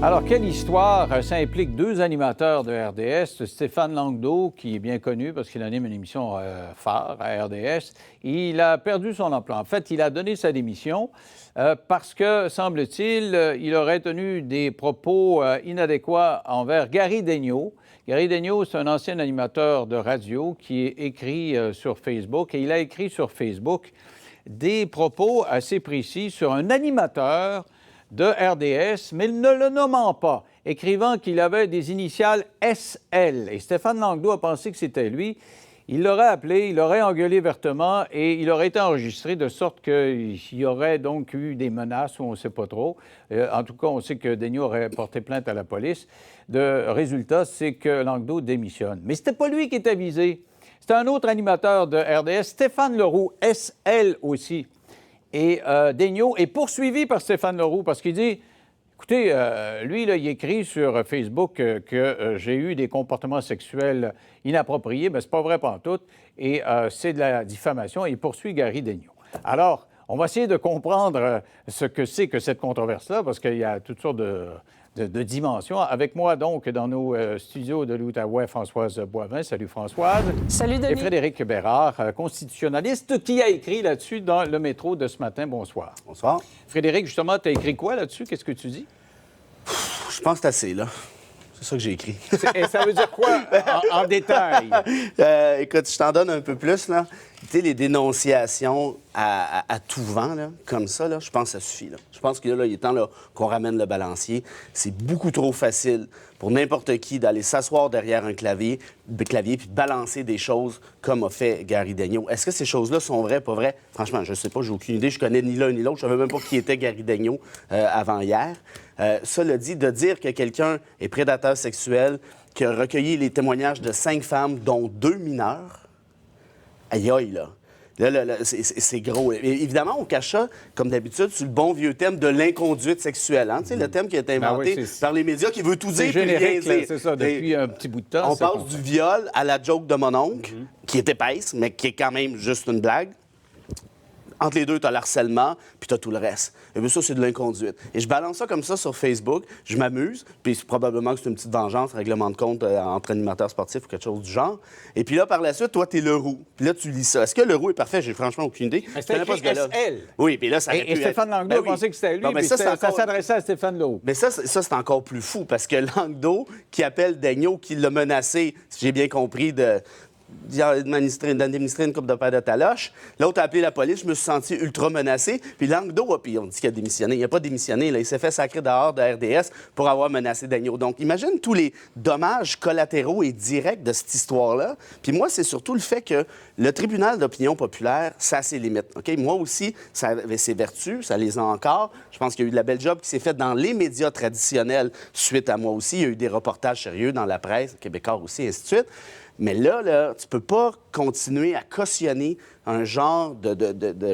Alors, quelle histoire? Ça implique deux animateurs de RDS. Stéphane Langdo, qui est bien connu parce qu'il anime une émission phare à RDS, il a perdu son emploi. En fait, il a donné sa démission parce que, semble-t-il, il aurait tenu des propos inadéquats envers Gary Daigneault. Gary Daigneault, c'est un ancien animateur de radio qui est écrit sur Facebook, et il a écrit sur Facebook des propos assez précis sur un animateur de RDS, mais ne le nommant pas, écrivant qu'il avait des initiales SL. Et Stéphane Langdo a pensé que c'était lui. Il l'aurait appelé, il l'aurait engueulé vertement et il aurait été enregistré de sorte qu'il y aurait donc eu des menaces, ou on ne sait pas trop. En tout cas, on sait que Daigneault aurait porté plainte à la police. Le résultat, c'est que Langdo démissionne. Mais ce n'était pas lui qui était visé. C'était un autre animateur de RDS, Stéphane Leroux, SL aussi. Et Daigneault est poursuivi par Stéphane Leroux parce qu'il dit, écoutez, lui, là, il écrit sur Facebook que j'ai eu des comportements sexuels inappropriés. Bien, c'est pas vrai pantoute. Et c'est de la diffamation. Et il poursuit Gary Daigneault. Alors, on va essayer de comprendre ce que c'est que cette controverse-là, parce qu'il y a toutes sortes de dimensions. Avec moi, donc, dans nos studios de l'Outaouais, Françoise Boivin. Salut, Françoise. Salut, Denis. Et Frédéric Bérard, constitutionnaliste, qui a écrit là-dessus dans le métro de ce matin. Bonsoir. Bonsoir. Frédéric, justement, tu as écrit quoi là-dessus? Qu'est-ce que tu dis? Je pense que c'est assez, là. C'est ça que j'ai écrit. Et ça veut dire quoi en détail? Écoute, je t'en donne un peu plus, là. Tu sais, les dénonciations à tout vent, là, comme ça, là, je pense que ça suffit, là. Je pense que là, il est temps là, qu'on ramène le balancier. C'est beaucoup trop facile pour n'importe qui d'aller s'asseoir derrière un clavier puis balancer des choses comme a fait Gary Daigneault. Est-ce que ces choses-là sont vraies, pas vraies? Franchement, je ne sais pas, j'ai aucune idée. Je connais ni l'un ni l'autre. Je ne savais même pas qui était Gary Daigneault avant hier. Cela dit, de dire que quelqu'un est prédateur sexuel, qui a recueilli les témoignages de 5 femmes, dont 2 mineurs, aïe aïe, là. Là, c'est gros. Et évidemment, on cache ça, comme d'habitude, sur le bon vieux thème de l'inconduite sexuelle. Hein? Tu sais, le thème qui a été inventé par les médias, qui veut tout dire et rien dire. C'est ça, depuis un petit bout de temps. On passe du viol à la joke de mon oncle, qui est épaisse, mais qui est quand même juste une blague. Entre les deux, tu as l'harcèlement, puis tu as tout le reste. Et bien ça, c'est de l'inconduite. Et je balance ça comme ça sur Facebook, je m'amuse, puis probablement que c'est une petite vengeance, règlement de compte entre animateurs sportifs ou quelque chose du genre. Et puis là, par la suite, toi, tu es Leroux. Puis là, tu lis ça. Est-ce que Leroux est parfait? J'ai franchement aucune idée. Je connais pas ce gars-là. Oui, puis là, ça et Stéphane Langdo pensait que c'était lui, mais ça s'adressait à Stéphane Leroux. Mais ça, c'est encore plus fou, parce que Langdo, qui appelle Daigneault, qui l'a menacé, si j'ai bien compris, d'administrer une coupe de paire de taloches. L'autre a appelé la police. Je me suis senti ultra menacé. Puis Langdo, puis on dit qu'il a démissionné. Il n'a pas démissionné. Là. Il s'est fait sacrer dehors de RDS pour avoir menacé Daigneault. Donc, imagine tous les dommages collatéraux et directs de cette histoire-là. Puis moi, c'est surtout le fait que le tribunal d'opinion populaire, ça a ses limites. OK? Moi aussi, ça avait ses vertus. Ça les a encore. Je pense qu'il y a eu de la belle job qui s'est faite dans les médias traditionnels suite à moi aussi. Il y a eu des reportages sérieux dans la presse, québécois aussi, et ainsi de suite. Mais là, tu peux pas continuer à cautionner un genre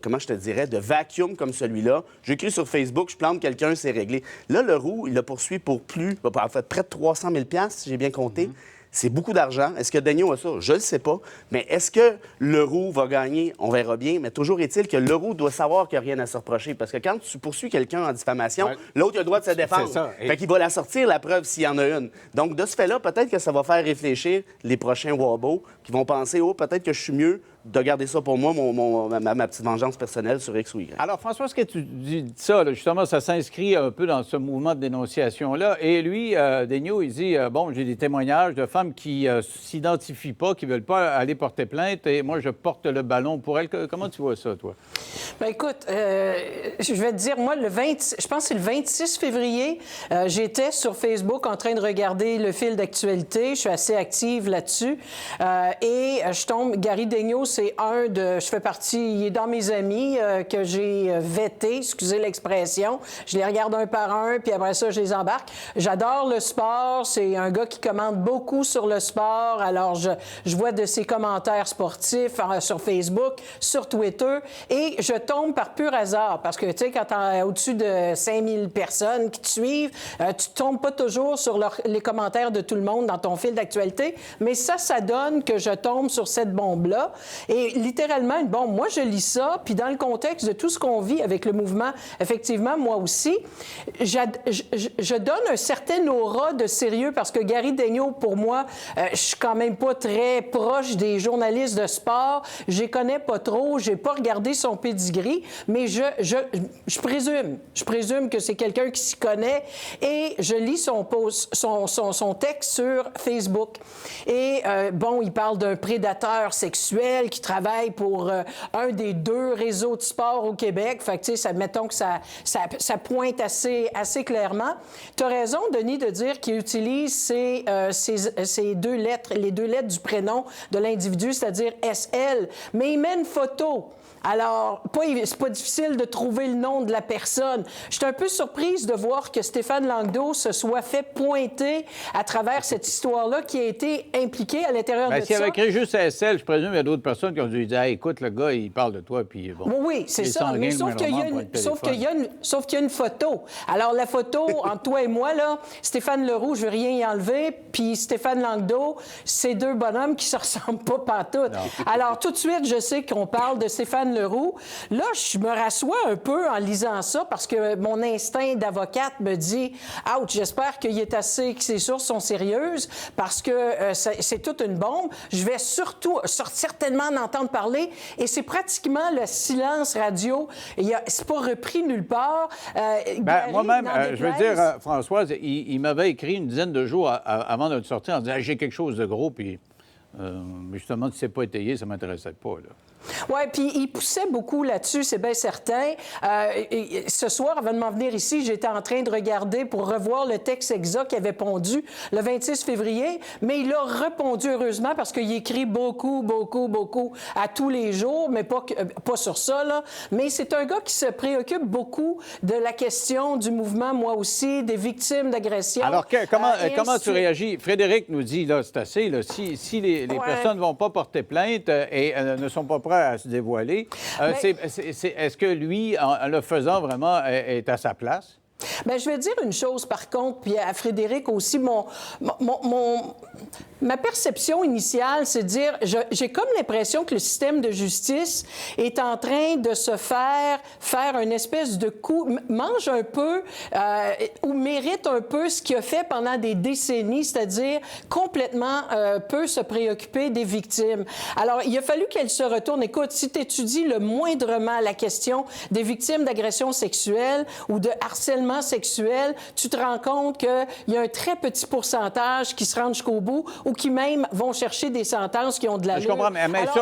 comment je te dirais, de vacuum comme celui-là. J'écris sur Facebook, je plante quelqu'un, c'est réglé. Là, Leroux, il l'a poursuivi pour en fait, près de 300 000 $, si j'ai bien compté. C'est beaucoup d'argent. Est-ce que Daigneault a ça? Je le sais pas. Mais est-ce que Leroux va gagner? On verra bien. Mais toujours est-il que Leroux doit savoir qu'il n'y a rien à se reprocher. Parce que quand tu poursuis quelqu'un en diffamation, l'autre a le droit de se défendre. Fait qu'il va la sortir, la preuve, s'il y en a une. Donc, de ce fait-là, peut-être que ça va faire réfléchir les prochains Wabo qui vont penser, peut-être que je suis mieux de garder ça pour moi, ma petite vengeance personnelle sur X ou Y. Alors, François, ce que tu dis de ça, là, justement, ça s'inscrit un peu dans ce mouvement de dénonciation-là. Et lui, Daigneault, il dit, j'ai des témoignages de femmes qui s'identifient pas, qui veulent pas aller porter plainte, et moi, je porte le ballon pour elles. Comment tu vois ça, toi? Bien, écoute, je vais te dire, moi, je pense que c'est le 26 février, j'étais sur Facebook en train de regarder le fil d'actualité. Je suis assez active là-dessus. Et je tombe, Gary Daigneault, c'est je fais partie, il est dans mes amis que j'ai vetté, excusez l'expression. Je les regarde un par un, puis après ça, je les embarque. J'adore le sport. C'est un gars qui commente beaucoup sur le sport. Alors, je vois de ses commentaires sportifs sur Facebook, sur Twitter, et je tombe par pur hasard. Parce que, tu sais, quand tu as au-dessus de 5000 personnes qui te suivent, tu tombes pas toujours sur les commentaires de tout le monde dans ton fil d'actualité. Mais ça donne que je tombe sur cette bombe-là. Et littéralement, une bombe. Moi, je lis ça, puis dans le contexte de tout ce qu'on vit avec le mouvement, effectivement, moi aussi, je donne un certain aura de sérieux parce que Gary Daigneault, pour moi, je suis quand même pas très proche des journalistes de sport. Je les connais pas trop. J'ai pas regardé son pedigree, mais je présume que c'est quelqu'un qui s'y connaît et je lis son post, son texte sur Facebook. Et bon, il parle d'un prédateur sexuel qui travaille pour un des 2 réseaux de sport au Québec. Fait que, tu sais, mettons que ça pointe assez clairement. Tu as raison, Denis, de dire qu'il utilise ces 2 lettres, les 2 lettres du prénom de l'individu, c'est-à-dire SL, mais il met une photo. Alors, c'est pas difficile de trouver le nom de la personne. Je suis un peu surprise de voir que Stéphane Langdo se soit fait pointer à travers cette histoire-là qui a été impliquée à l'intérieur de ça. S'il avait écrit juste SL, je présume qu'il y a d'autres personnes qui ont dû dire hey, écoute, le gars, il parle de toi, puis bon. Oui, c'est ça. Mais sauf qu'il y a une photo. Alors, la photo, entre toi et moi, là, Stéphane Leroux, je veux rien y enlever, puis Stéphane Langdo, c'est 2 bonhommes qui se ressemblent pas pantoute. Alors, tout de suite, je sais qu'on parle de Stéphane Leroux. Là, je me rassois un peu en lisant ça parce que mon instinct d'avocate me dit « Ouch, j'espère qu'il est assez, que ses sources sont sérieuses parce que c'est toute une bombe. Je vais certainement en entendre parler. » Et c'est pratiquement le silence radio. C'est pas repris nulle part. Moi-même, je veux dire, Françoise, il m'avait écrit une dizaine de jours avant de sortir en disant « J'ai quelque chose de gros, puis justement, si c'est pas étayé, ça m'intéressait pas, là. » Oui, puis il poussait beaucoup là-dessus, c'est bien certain. Ce soir, avant de m'en venir ici, j'étais en train de regarder pour revoir le texte exact qu'il avait pondu le 26 février, mais il a répondu heureusement parce qu'il écrit beaucoup à tous les jours, mais pas sur ça, là. Mais c'est un gars qui se préoccupe beaucoup de la question du mouvement, moi aussi, des victimes d'agression. Alors, comment tu réagis? Frédéric nous dit, là, c'est assez, là, si les personnes ne vont pas porter plainte et ne sont pas prêts à se dévoiler. Est-ce que lui, en le faisant vraiment, est à sa place? Bien, je vais dire une chose, par contre, puis à Frédéric aussi, ma perception initiale, c'est de dire, j'ai comme l'impression que le système de justice est en train de se faire une espèce de coup, mange un peu ou mérite un peu ce qu'il a fait pendant des décennies, c'est-à-dire complètement peu se préoccuper des victimes. Alors, il a fallu qu'elle se retourne. Écoute, si tu étudies le moindrement la question des victimes d'agression sexuelle ou de harcèlement sexuel, tu te rends compte qu'il y a un très petit pourcentage qui se rendent jusqu'au bout ou qui même vont chercher des sentences qui ont de l'allure. Je comprends, mais alors,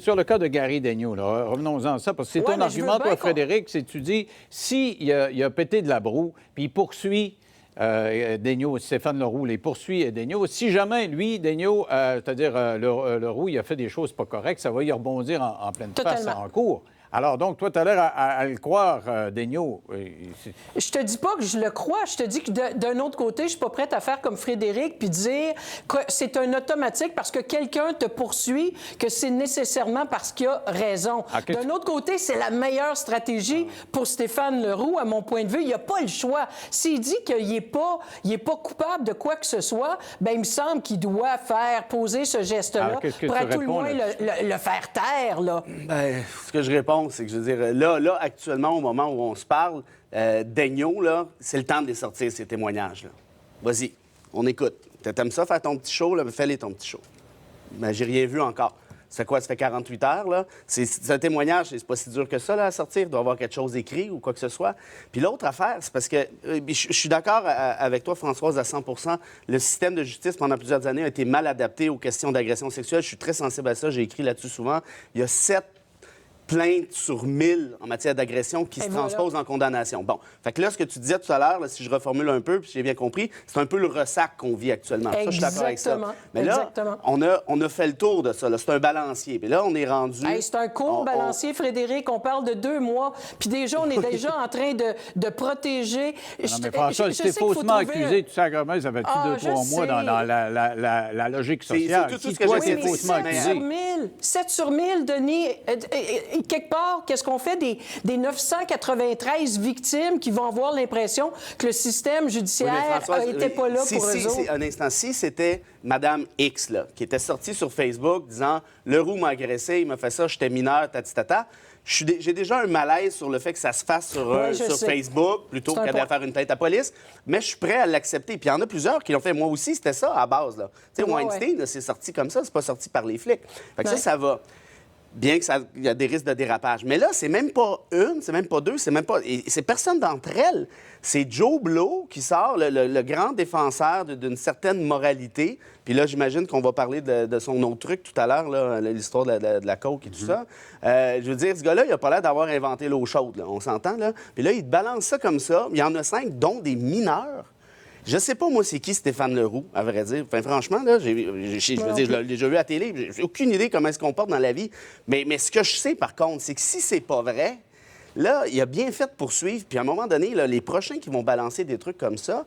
sur le cas de Gary Daigneault, là, revenons-en à ça, parce que c'est ton argument, toi, Frédéric, c'est que tu dis, s'il a pété de la broue, puis il poursuit Daigneault, Stéphane Leroux les poursuit Daigneault. Si jamais, lui, Daigneault, c'est-à-dire Leroux, il a fait des choses pas correctes, ça va y rebondir en pleine face en cours. Alors, donc, toi, tu as l'air à le croire, Daigneault. Je te dis pas que je le crois. Je te dis que d'un autre côté, je suis pas prête à faire comme Frédéric puis dire que c'est un automatique parce que quelqu'un te poursuit, que c'est nécessairement parce qu'il a raison. D'un autre côté, c'est la meilleure stratégie pour Stéphane Leroux, à mon point de vue. Il n'a pas le choix. S'il dit qu'il n'est pas coupable de quoi que ce soit, bien, il me semble qu'il doit poser ce geste-là pour à tout le moins le faire taire, là. Bien, ce que je réponds, c'est que, je veux dire, là, actuellement, au moment où on se parle, Daigneault, là, c'est le temps de les sortir, ces témoignages-là. Vas-y, on écoute. T'aimes ça, faire ton petit show, là? Fais-les ton petit show. Mais j'ai rien vu encore. C'est quoi, ça fait 48 heures, là? C'est un témoignage, c'est pas si dur que ça, là, à sortir. Il doit y avoir quelque chose d'écrit ou quoi que ce soit. Puis l'autre affaire, c'est parce que je suis d'accord avec toi, Françoise, à 100 %. Le système de justice, pendant plusieurs années, a été mal adapté aux questions d'agression sexuelle. Je suis très sensible à ça. J'ai écrit là-dessus souvent. Il y a 7 plaintes sur 1000 en matière d'agression qui se transposent en condamnation. Bon, fait que là, ce que tu disais tout à l'heure, si je reformule un peu, puis j'ai bien compris, c'est un peu le ressac qu'on vit actuellement. Ça, je suis d'accord avec ça. Mais là, on a fait le tour de ça. C'est un balancier. Puis là, on est rendu... c'est un court balancier, Frédéric. On parle de 2 mois. Puis déjà, on est déjà en train de protéger... Non, mais François, c'est faussement accusé, tout ça, comment ça fait 2-3 mois dans la logique sociale. C'est tout ce que j'ai faussement accusé. 7 sur 1000, Denis... quelque part, qu'est-ce qu'on fait des 993 victimes qui vont avoir l'impression que le système judiciaire n'était pas là pour eux autres? Un instant, si c'était Madame X, là, qui était sortie sur Facebook disant « Leroux m'a agressé, il m'a fait ça, j'étais mineur, tatitata », j'ai déjà un malaise sur le fait que ça se fasse sur Facebook plutôt qu'à faire une plainte à police, mais je suis prêt à l'accepter. Puis il y en a plusieurs qui l'ont fait. Moi aussi, c'était ça à base. Tu sais, Weinstein, là, c'est sorti comme ça, c'est pas sorti par les flics. Fait que ça va. Bien qu'il y a des risques de dérapage. Mais là, c'est même pas une, c'est même pas deux, c'est même pas... Et c'est personne d'entre elles. C'est Joe Blow qui sort, le grand défenseur d'une certaine moralité. Puis là, j'imagine qu'on va parler de son autre truc tout à l'heure, l'histoire de la coke et tout ça. Je veux dire, ce gars-là, il a pas l'air d'avoir inventé l'eau chaude, là. On s'entend, là? Puis là, il te balance ça comme ça. Il y en a 5, dont des mineurs. Je sais pas, moi, c'est qui Stéphane Leroux, à vrai dire. Enfin, franchement, là, je l'ai déjà vu à la télé. J'ai aucune idée comment il se comporte dans la vie. Mais ce que je sais, par contre, c'est que si c'est pas vrai, là, il a bien fait de poursuivre. Puis à un moment donné, là, les prochains qui vont balancer des trucs comme ça,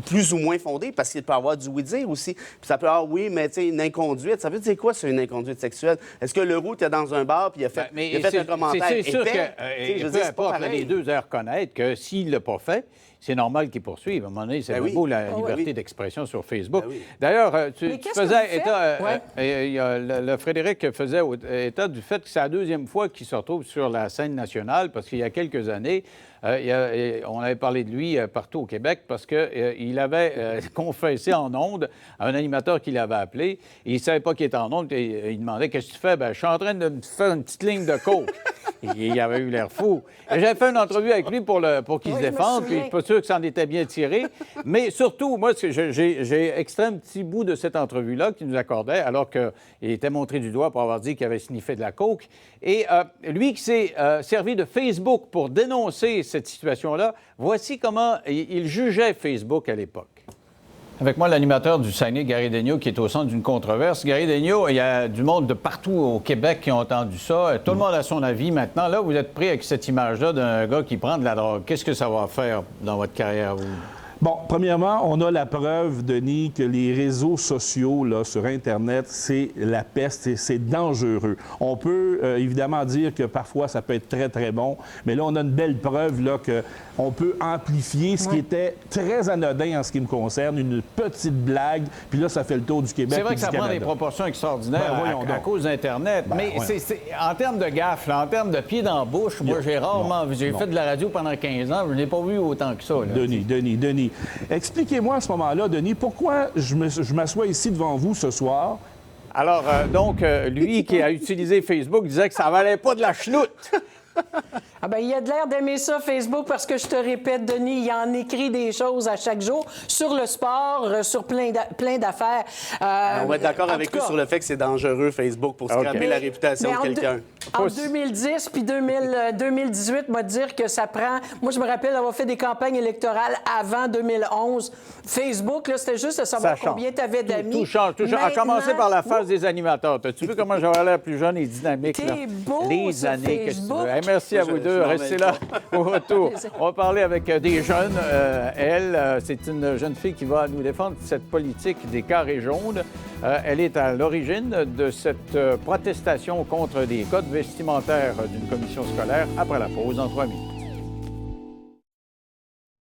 plus ou moins fondés, parce qu'il peut y avoir du oui-dire aussi. Puis ça peut avoir, oui, mais tu sais, une inconduite. Ça veut dire quoi, c'est une inconduite sexuelle? Est-ce que Leroux était dans un bar puis il a fait, un commentaire c'est sûr épais? que, peu importe, les deux doivent reconnaître que s'il ne l'a pas fait, c'est normal qu'il poursuive. À un moment donné, c'est beau la liberté d'expression sur Facebook. D'ailleurs, tu faisais état... le Frédéric faisait état du fait que c'est la deuxième fois qu'il se retrouve sur la scène nationale, parce qu'il y a quelques années, on avait parlé de lui partout au Québec parce qu'il avait confessé en ondes à un animateur qui l'avait appelé. Et il ne savait pas qu'il était en ondes. Et il demandait « Qu'est-ce que tu fais? » « Bien, je suis en train de me faire une petite ligne de coke. » Il avait eu l'air fou. J'avais fait une entrevue avec lui pour qu'il se défende, puis je suis pas sûr que ça en était bien tiré. Mais surtout, moi, j'ai extrait un petit bout de cette entrevue-là qu'il nous accordait, alors qu'il était montré du doigt pour avoir dit qu'il avait sniffé de la coke. Et lui qui s'est servi de Facebook pour dénoncer cette situation-là, voici comment il jugeait Facebook à l'époque. Avec moi, l'animateur du Saguenay, Gary Daigneault, qui est au centre d'une controverse. Gary Daigneault, il y a du monde de partout au Québec qui ont entendu ça. Tout le monde a son avis maintenant. Là, vous êtes pris avec cette image-là d'un gars qui prend de la drogue. Qu'est-ce que ça va faire dans votre carrière, vous? Bon, premièrement, on a la preuve, Denis, que les réseaux sociaux là, sur Internet, c'est la peste et c'est dangereux. On peut évidemment dire que parfois, ça peut être très, très bon, mais là, on a une belle preuve là, qu'on peut amplifier ce qui était très anodin en ce qui me concerne, une petite blague, puis là, ça fait le tour du Québec. C'est vrai que ça Canada. prend des proportions extraordinaires à cause d'Internet, mais c'est, en termes de gaffe, en termes de pied dans la bouche, moi, j'ai rarement vu. J'ai fait de la radio pendant 15 ans, je n'ai pas vu autant que ça. Là. Denis. Expliquez-moi à ce moment-là, Denis, pourquoi je m'assois ici devant vous ce soir. Alors, lui qui a utilisé Facebook disait que ça valait pas de la chenoute. Ah ben, il a de l'air d'aimer ça, Facebook, parce que je te répète, Denis, il en écrit des choses à chaque jour sur le sport, sur plein d'affaires. On va être d'accord avec eux sur le fait que c'est dangereux, Facebook, pour scraper la réputation de quelqu'un. En 2010 puis 2018, moi, dire que ça prend... Moi, je me rappelle avoir fait des campagnes électorales avant 2011. Facebook, là, c'était juste de savoir combien tu avais d'amis. Tout change. À commencer par la phase des animateurs. As-tu vu comment j'avais l'air plus jeune et dynamique? T'es beau, les années, qu'est-ce que tu veux? Facebook. Merci à vous deux. Restez là au retour. On va parler avec des jeunes. Elle, c'est une jeune fille qui va nous défendre cette politique des carrés jaunes. Elle est à l'origine de cette protestation contre des codes vestimentaires d'une commission scolaire. Après la pause, dans 3 minutes.